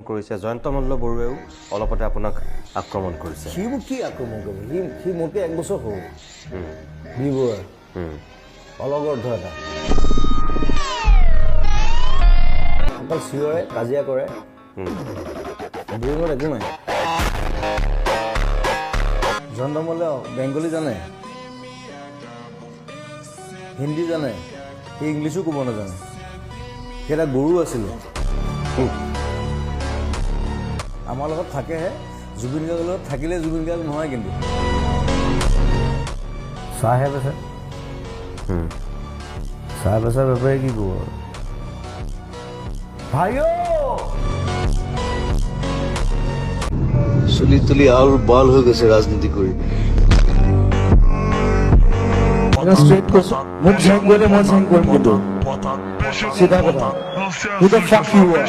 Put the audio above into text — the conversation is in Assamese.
কৰিছে জয়ন্ত মল্ল বৰুৱেও অলপতে আপোনাক আক্ৰমণ কৰিছে সি মোক কি আক্ৰমণ কৰিব সি মোতকৈ 1 বছৰ সৰু বি বৰুৱা অলগৰ্ধ এটা অকল চিঞৰে কাজিয়া কৰে বিৰুঙত একো নাই জয়ন্ত মল্লে বেংগলী জানে হিন্দী জানে সি ইংলিছো ক'ব নাজানে সি এটা গৰু আছিলে আমাৰ লগত থাকেহে জুবিন গাৰ্গৰ লগত থাকিলে জুবিন গাৰ্গ নহয় কিন্তু চাহে বেচা চাহ বেচা বেপাৰী কি ক'ব ভাইও চুলি তুলি আল বাল হৈ গৈছে ৰাজনীতি কৰি স্ট্ৰেট কৰছো মুখ ঝ্যাং কৰে মন ঝ্যাং কৰুন কিন্তু সেটা কথা Who the fuck you are?